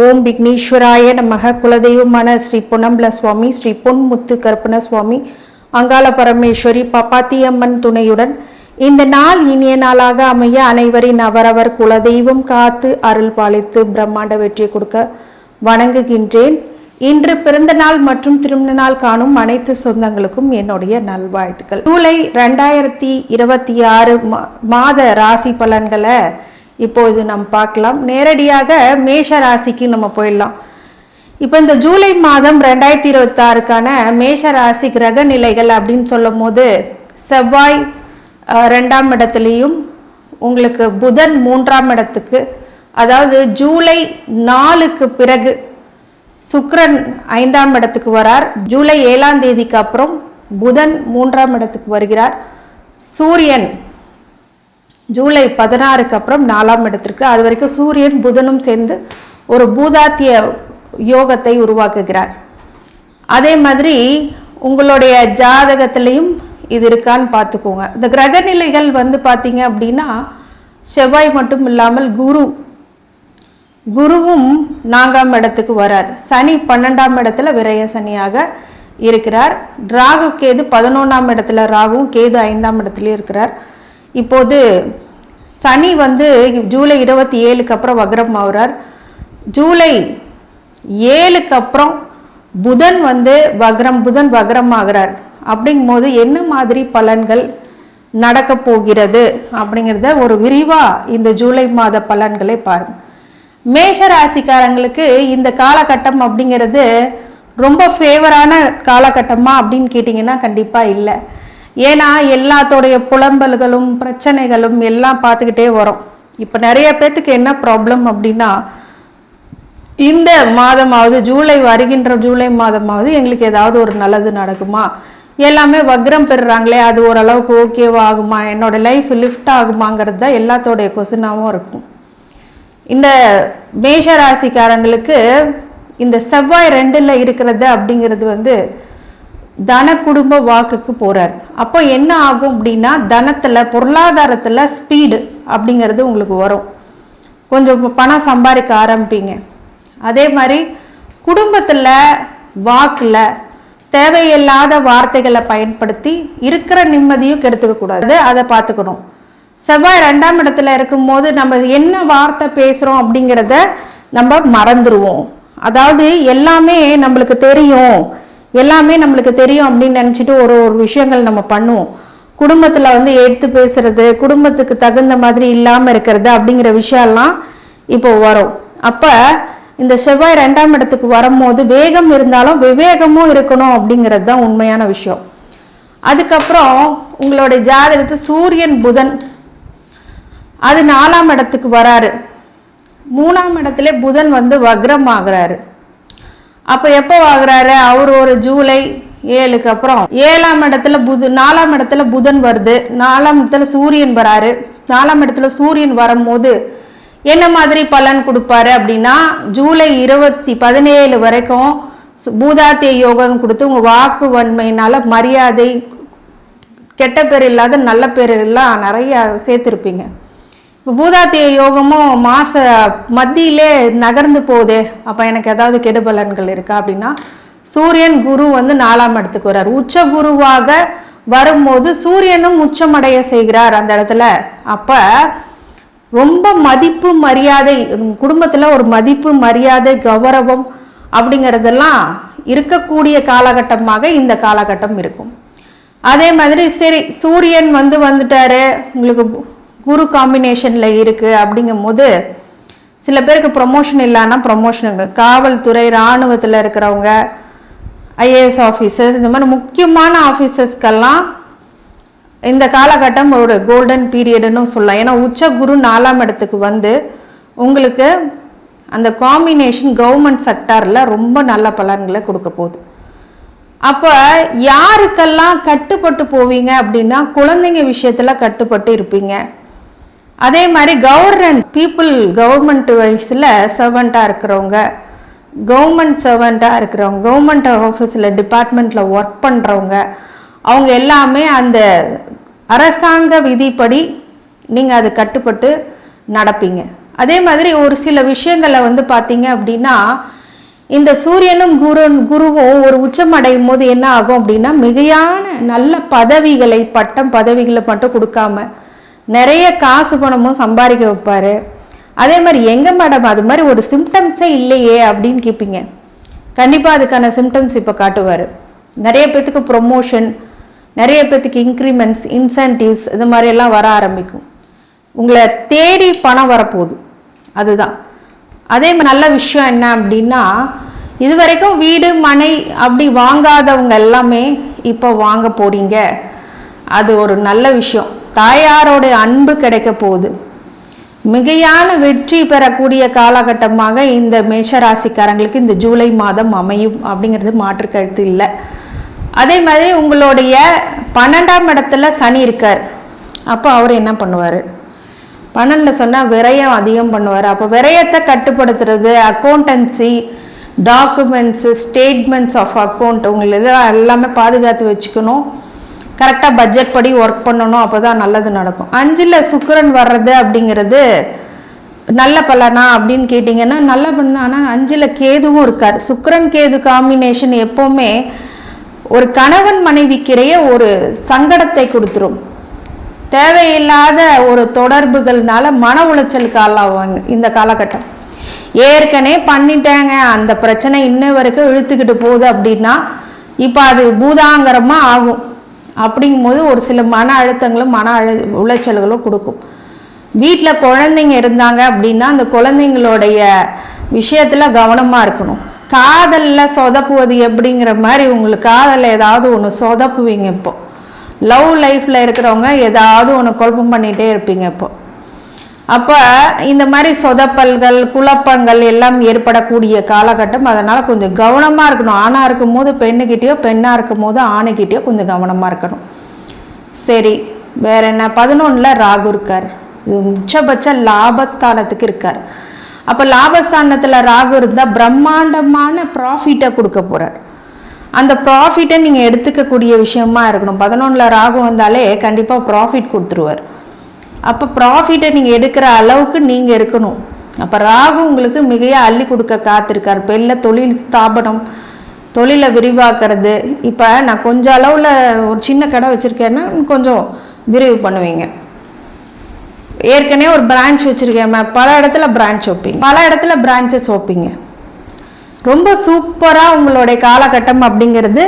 ஓம் விக்னேஸ்வராய நமக. குலதெய்வமான ஸ்ரீ பொன்னம்பல சுவாமி, ஸ்ரீ பொன்முத்து கருப்பண சுவாமி, அங்காள பரமேஸ்வரி, பப்பாத்தியம்மன் துணையுடன் இந்த நாள் இனிய நாளாக அமைய அனைவரின் அவரவர் குலதெய்வம் காத்து அருள் பாலித்து பிரம்மாண்ட வெற்றி கொடுக்க வணங்குகின்றேன். இன்று பிறந்த நாள் மற்றும் திருமண நாள் காணும் அனைத்து சொந்தங்களுக்கும் என்னுடைய நல்வாழ்த்துக்கள். ஜூலை 2026 மாத ராசி பலன்களை இப்போது நம்ம பார்க்கலாம். நேரடியாக மேஷ ராசிக்கு நம்ம போயிடலாம். இப்போ இந்த ஜூலை மாதம் 2026க்கான மேஷ ராசி கிரக நிலைகள் அப்படின்னு சொல்லும் போது செவ்வாய் 2ஆம் இடத்துலையும் உங்களுக்கு புதன் 3ஆம் இடத்துக்கு, அதாவது ஜூலை 4க்கு பிறகு சுக்கிரன் 5ஆம் இடத்துக்கு வரார். ஜூலை 7ஆம் தேதிக்கு அப்புறம் புதன் 3ஆம் இடத்துக்கு வருகிறார். சூரியன் ஜூலை 16க்கு அப்புறம் 4ஆம் இடத்திற்கு, அது வரைக்கும் சூரியன் புதனும் சேர்ந்து ஒரு பூதாத்திய யோகத்தை உருவாக்குகிறார். அதே மாதிரி உங்களுடைய ஜாதகத்திலையும் இது இருக்கான்னு பார்த்துக்கோங்க. இந்த கிரக நிலைகள் பார்த்தீங்க அப்படின்னா செவ்வாய் மட்டும் இல்லாமல் குருவும் 4ஆம் இடத்துக்கு வரார். சனி 12ஆம் இடத்துல விரய சனியாக இருக்கிறார். ராகு கேது 11ஆம் இடத்துல, ராகுவும் கேது 5ஆம் இடத்துல இருக்கிறார். இப்போது சனி ஜூலை 27க்கு அப்புறம் வக்ரம் ஆகிறார். ஜூலை 7க்கு அப்புறம் புதன் புதன் வக்ரம் ஆகிறார். அப்படிங்கும் போது என்ன மாதிரி பலன்கள் நடக்க போகிறது அப்படிங்கிறத ஒரு விரிவா இந்த ஜூலை மாத பலன்களை பாருங்க. மேஷ ராசிக்காரங்களுக்கு இந்த காலகட்டம் அப்படிங்கிறது ரொம்ப ஃபேவரான காலகட்டமா அப்படின்னு கேட்டிங்கன்னா கண்டிப்பா இல்லை. ஏன்னா எல்லாத்தோடைய புலம்பல்களும் பிரச்சனைகளும் எல்லாம் பார்த்துக்கிட்டே வரும். இப்போ நிறைய பேர்த்துக்கு என்ன ப்ராப்ளம் அப்படின்னா, இந்த மாதமாவது வருகின்ற ஜூலை மாதமாவது எங்களுக்கு ஏதாவது ஒரு நல்லது நடக்குமா, எல்லாமே வக்ரம் பெறுறாங்களே அது ஓரளவுக்கு ஓகேவா ஆகுமா, என்னோட லைஃப் லிஃப்ட் ஆகுமாங்கிறது தான் எல்லாத்தோடைய கொஸ்டினாகவும் இருக்கும். இந்த மேஷ ராசிக்காரங்களுக்கு இந்த செவ்வாய் 2ல் இருக்கிறது அப்படிங்கிறது தன குடும்ப வாக்குக்கு போறார். அப்போ என்ன ஆகும் அப்படின்னா, தனத்துல பொருளாதாரத்துல ஸ்பீடு அப்படிங்கிறது உங்களுக்கு வரும். கொஞ்சம் பணம் சம்பாதிக்க ஆரம்பிப்பீங்க. அதே மாதிரி குடும்பத்துல வாக்குல தேவையில்லாத வார்த்தைகளை பயன்படுத்தி இருக்கிற நிம்மதியும் கெடுத்துக்க கூடாது, அதை பார்த்துக்கணும். செவ்வாய் 2ஆம் இடத்துல இருக்கும்போது நம்ம என்ன வார்த்தை பேசுறோம் அப்படிங்கிறத நம்ம மறந்துடுவோம். அதாவது எல்லாமே நம்மளுக்கு தெரியும் அப்படின்னு நினைச்சிட்டு ஒரு விஷயங்கள் நம்ம பண்ணுவோம். குடும்பத்துல எடுத்து பேசுறது, குடும்பத்துக்கு தகுந்த மாதிரி இல்லாம இருக்கிறது அப்படிங்கிற விஷயம்லாம் இப்போ வரும். அப்ப இந்த செவ்வாய் 2ஆம் இடத்துக்கு வரும்போது வேகம் இருந்தாலும் விவேகமும் இருக்கணும் அப்படிங்கிறது தான் உண்மையான விஷயம். அதுக்கப்புறம் உங்களுடைய ஜாதகத்து சூரியன் புதன் அது 4ஆம் இடத்துக்கு வராரு. 3ஆம் இடத்துல புதன் வக்ரம் ஆகுறாரு. அப்ப எப்போ ஆகுறாரு, அவர் ஒரு ஜூலை 7க்கு அப்புறம் 7ஆம் இடத்துல 4ஆம் இடத்துல புதன் வருது, 4ஆம் இடத்துல சூரியன் வராரு. 4ஆம் இடத்துல சூரியன் வரும்போது என்ன மாதிரி பலன் கொடுப்பாரு அப்படின்னா, ஜூலை 17 வரைக்கும் பூதாத்திய யோகம் கொடுத்து உங்க வாக்கு வன்மையினால மரியாதை, கெட்ட பேர் இல்லாத நல்ல பேர் எல்லாம் நிறைய சேர்த்திருப்பீங்க. இப்போ பூதாத்திய யோகமும் மாச மத்தியிலே நகர்ந்து போகுதே, அப்போ எனக்கு ஏதாவது கெடுபலன்கள் இருக்கா அப்படின்னா, சூரியன் குரு 4ஆம் இடத்துக்கு வர்றார். உச்ச குருவாக வரும்போது சூரியனும் உச்சமடைய செய்கிறார் அந்த இடத்துல. அப்ப ரொம்ப மதிப்பு மரியாதை, குடும்பத்துல ஒரு மதிப்பு மரியாதை கௌரவம் அப்படிங்கிறதெல்லாம் இருக்கக்கூடிய காலகட்டமாக இந்த காலகட்டம் இருக்கும். அதே மாதிரி சரி சூரியன் வந்துட்டாரு, உங்களுக்கு குரு காம்பினேஷன்ல இருக்கு அப்படிங்கும் போது சில பேருக்கு ப்ரொமோஷன் இல்லைன்னா ப்ரொமோஷனுங்க, காவல்துறை இராணுவத்தில் இருக்கிறவங்க, ஐஏஎஸ் ஆஃபீஸர்ஸ், இந்த மாதிரி முக்கியமான ஆஃபீஸர்ஸ்க்கெல்லாம் இந்த காலகட்டம் ஒரு கோல்டன் பீரியட்னு சொல்லலாம். ஏன்னா உச்ச குரு 4ஆம் இடத்துக்கு உங்களுக்கு அந்த காம்பினேஷன் கவர்மெண்ட் செக்டார்ல ரொம்ப நல்ல பலன்களை கொடுக்க போகுது. அப்ப யாருக்கெல்லாம் கட்டுப்பட்டு போவீங்க அப்படின்னா, குழந்தைங்க விஷயத்துல கட்டுப்பட்டு இருப்பீங்க. அதே மாதிரி கவர்மெண்ட் வைஸ்ல சர்வெண்டா இருக்கிறவங்க, கவர்மெண்ட் ஆஃபீஸில் டிபார்ட்மெண்ட்ல ஒர்க் பண்றவங்க, அவங்க எல்லாமே அந்த அரசாங்க விதிப்படி நீங்க அது கட்டுப்பட்டு நடப்பீங்க. அதே மாதிரி ஒரு சில விஷயங்களை வந்து பார்த்தீங்க அப்படின்னா இந்த சூரியனும் குருவும் ஒரு உச்சம் அடையும் போது என்ன ஆகும் அப்படின்னா மிகையான நல்ல பதவிகளை பட்டம் பதவிகளை மட்டும் கொடுக்காம நிறைய காசு பணமும் சம்பாதிக்க வைப்பாரு. அதே மாதிரி எங்க மேடம் அது மாதிரி ஒரு சிம்டம்ஸே இல்லையே அப்படின்னு கேட்பீங்க. கண்டிப்பாக அதுக்கான சிம்டம்ஸ் இப்போ காட்டுவார். நிறைய பேர்த்துக்கு ப்ரொமோஷன், நிறைய பேர்த்துக்கு இன்க்ரிமெண்ட்ஸ், இன்சென்டிவ்ஸ் இது மாதிரி எல்லாம் வர ஆரம்பிக்கும். உங்களை தேடி பணம் வரப்போகுது, அதுதான். அதே மாதிரி நல்ல விஷயம் என்ன அப்படின்னா இது வரைக்கும் வீடு மனை அப்படி வாங்காதவங்க எல்லாமே இப்போ வாங்க போறீங்க. அது ஒரு நல்ல விஷயம். தாயாரோட அன்பு கிடைக்க போகுது. மிகையான வெற்றி பெறக்கூடிய காலகட்டமாக இந்த மேஷராசிக்காரங்களுக்கு இந்த ஜூலை மாதம் அமையும் அப்படிங்கிறது மாற்று கருத்து இல்லை. அதே மாதிரி உங்களுடைய 12ஆம் இடத்துல சனி இருக்கார். அப்போ அவர் என்ன பண்ணுவார்? 12 சொன்னால் விரயம் அதிகம் பண்ணுவார். அப்போ விரயத்தை கட்டுப்படுத்துறது, accountancy, documents, statements of account உங்களுக்கு எல்லாமே பாதுகாத்து வச்சுக்கணும். கரெக்டாக பட்ஜெட் படி ஒர்க் பண்ணணும். அப்போ தான் நல்லது நடக்கும். 5ல் சுக்கிரன் வர்றது அப்படிங்கிறது நல்ல பலனா அப்படின்னு கேட்டிங்கன்னா நல்ல பலன். ஆனால் 5ல் கேதுவும் இருக்கார். சுக்கிரன் கேது காம்பினேஷன் எப்போவுமே ஒரு கணவன் மனைவிக்கிடையே ஒரு சங்கடத்தை கொடுத்துரும். தேவையில்லாத ஒரு தொடர்புகள்னால மன உளைச்சலுக்கு ஆளாவாங்க இந்த காலகட்டம். ஏற்கனவே பண்ணிட்டாங்க, அந்த பிரச்சனை இன்ன வரைக்கும் இழுத்துக்கிட்டு போகுது அப்படின்னா இப்போ அது பூதாங்கரமாக ஆகும். அப்படிங்கும்போது ஒரு சில மன அழுத்தங்களும் உளைச்சல்களும் கொடுக்கும். வீட்டில் குழந்தைங்க இருந்தாங்க அப்படின்னா அந்த குழந்தைங்களுடைய விஷயத்தில் கவனமாக இருக்கணும். காதலில் சொதப்புவது எப்படிங்கிற மாதிரி உங்களுக்கு காதலில் ஏதாவது ஒன்று சொதப்புவீங்க. இப்போ லவ் லைஃப்பில் இருக்கிறவங்க ஏதாவது ஒன்று குழப்பம் பண்ணிகிட்டே இருப்பீங்க. அப்போ இந்த மாதிரி சொதப்பல்கள் குழப்பங்கள் எல்லாம் ஏற்படக்கூடிய காலகட்டம். அதனால் கொஞ்சம் கவனமாக இருக்கணும். ஆணாக இருக்கும் போது பெண்ணுக்கிட்டேயோ, பெண்ணாக இருக்கும் போது ஆணுக்கிட்டேயோ கொஞ்சம் கவனமாக இருக்கணும். சரி, வேற என்ன? 11ல் ராகு இருக்கார். இது உச்சபட்ச லாபஸ்தானத்துக்கு இருக்கார். அப்போ லாபஸ்தானத்தில் ராகு இருந்தால் பிரம்மாண்டமான ப்ராஃபிட்டை கொடுக்க போகிறார். அந்த ப்ராஃபிட்டை நீங்கள் எடுத்துக்கக்கூடிய விஷயமா இருக்கணும். 11ல் ராகு வந்தாலே கண்டிப்பாக ப்ராஃபிட் கொடுத்துருவார். அப்போ ப்ராஃபிட்டை நீங்கள் எடுக்கிற அளவுக்கு நீங்கள் இருக்கணும். அப்போ ராகு உங்களுக்கு மிகையாக அள்ளி கொடுக்க காத்திருக்கார். பெல்ல தொழில் ஸ்தாபனம், தொழிலை விரிவாக்குறது. இப்போ நான் கொஞ்சம் அளவில் ஒரு சின்ன கடை வச்சுருக்கேன்னா கொஞ்சம் விரிவு பண்ணுவீங்க. ஏற்கனவே ஒரு பிரான்ச் வச்சுருக்கேன், பல இடத்துல பிரான்ச் வைப்பீங்க, பல இடத்துல பிரான்ச்சஸ் வைப்பீங்க. ரொம்ப சூப்பராக உங்களுடைய காலகட்டம் அப்படிங்கிறது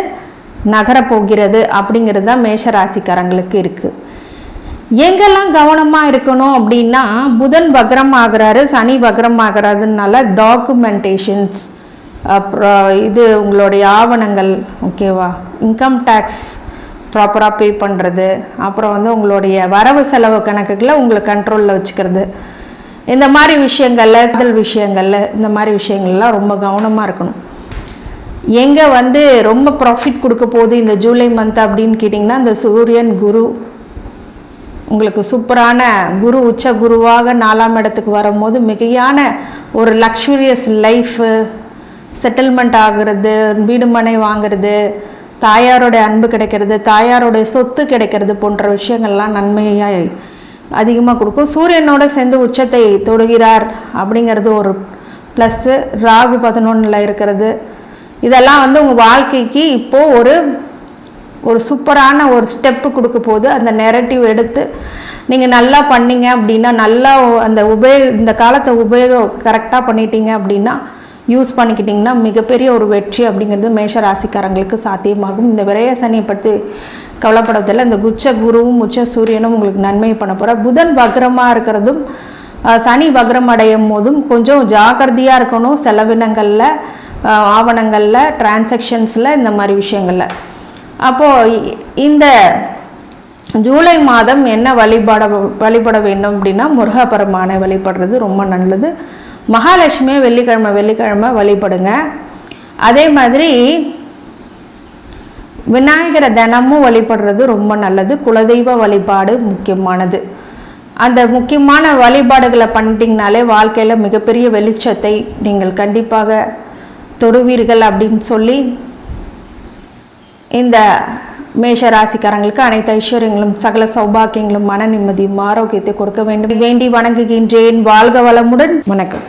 நகரப்போகிறது அப்படிங்கிறது தான் மேஷராசிக்காரங்களுக்கு இருக்குது. எங்கெல்லாம் கவனமாக இருக்கணும் அப்படின்னா புதன் வக்ரம் ஆகிறாரு, சனி வக்ரம் ஆகிறாருனால டாக்குமெண்டேஷன்ஸ், அப்புறம் இது உங்களுடைய ஆவணங்கள், ஓகேவா, இன்கம் டேக்ஸ் ப்ராப்பராக பே பண்ணுறது, அப்புறம் வந்து உங்களுடைய வரவு செலவு கணக்குகளை உங்களை கண்ட்ரோலில் வச்சுக்கிறது, இந்த மாதிரி விஷயங்களில், காதல் விஷயங்களில், இந்த மாதிரி விஷயங்கள்லாம் ரொம்ப கவனமாக இருக்கணும். எங்கே வந்து ரொம்ப ப்ராஃபிட் கொடுக்க போகுது இந்த ஜூலை மந்த் அப்படின்னு கேட்டிங்கன்னா இந்த சூரியன் குரு உங்களுக்கு சூப்பரான குரு உச்ச குருவாக 4ஆம் இடத்துக்கு வரும்போது மிகையான ஒரு லக்ஸுரியஸ் லைஃபு, செட்டில்மெண்ட் ஆகிறது, வீடு மனை வாங்கிறது, தாயாரோடைய அன்பு கிடைக்கிறது, தாயாரோடைய சொத்து கிடைக்கிறது போன்ற விஷயங்கள்லாம் நன்மையாக அதிகமாக கொடுக்கும். சூரியனோட சேர்ந்து உச்சத்தை தொடுகிறார் அப்படிங்கிறது ஒரு ப்ளஸ்ஸு. ராகு 11ல் இருக்கிறது, இதெல்லாம் வந்து உங்கள் வாழ்க்கைக்கு இப்போது ஒரு சூப்பரான ஒரு ஸ்டெப்பு கொடுக்க போது. அந்த நெரட்டிவ் எடுத்து நீங்கள் நல்லா பண்ணீங்க அப்படின்னா, நல்லா அந்த இந்த காலத்தை உபயோகம் கரெக்டாக பண்ணிட்டீங்க அப்படின்னா, யூஸ் பண்ணிக்கிட்டிங்கன்னா மிகப்பெரிய ஒரு வெற்றி அப்படிங்கிறது மேஷ ராசிக்காரங்களுக்கு சாத்தியமாகும். இந்த விரய சனியை பற்றி கவலைப்படுறதில்லை. இந்த உச்ச குருவும் உச்ச சூரியனும் உங்களுக்கு நன்மை பண்ண போகிறார். புதன் வக்ரமாக இருக்கிறதும் சனி வக்ரம் அடையும் போதும் கொஞ்சம் ஜாக்கிரதையாக இருக்கணும். செலவினங்களில், ஆவணங்களில், டிரான்சாக்ஷன்ஸில், இந்த மாதிரி விஷயங்களில். அப்போது இந்த ஜூலை மாதம் என்ன வழிபட வேண்டும் அப்படின்னா முருகப்பெருமானை வழிபடுறது ரொம்ப நல்லது. மகாலட்சுமியை வெள்ளிக்கிழமை வழிபடுங்க. அதே மாதிரி விநாயகரை தினமும் வழிபடுறது ரொம்ப நல்லது. குலதெய்வ வழிபாடு முக்கியமானது. அந்த முக்கியமான வழிபாடுகளை பண்ணிட்டீங்கனாலே வாழ்க்கையில் மிகப்பெரிய வெளிச்சத்தை நீங்கள் கண்டிப்பாக தொடுவீர்கள் அப்படின்னு சொல்லி இந்த மேஷ ராசிக்காரங்களுக்கு அனைத்து ஐஸ்வர்யங்களும் சகல சௌபாக்கியங்களும் மன நிம்மதியும் ஆரோக்கியத்தை கொடுக்க வேண்டும் வேண்டி வணங்குகின்றேன். வாழ்க வளமுடன். வணக்கம்.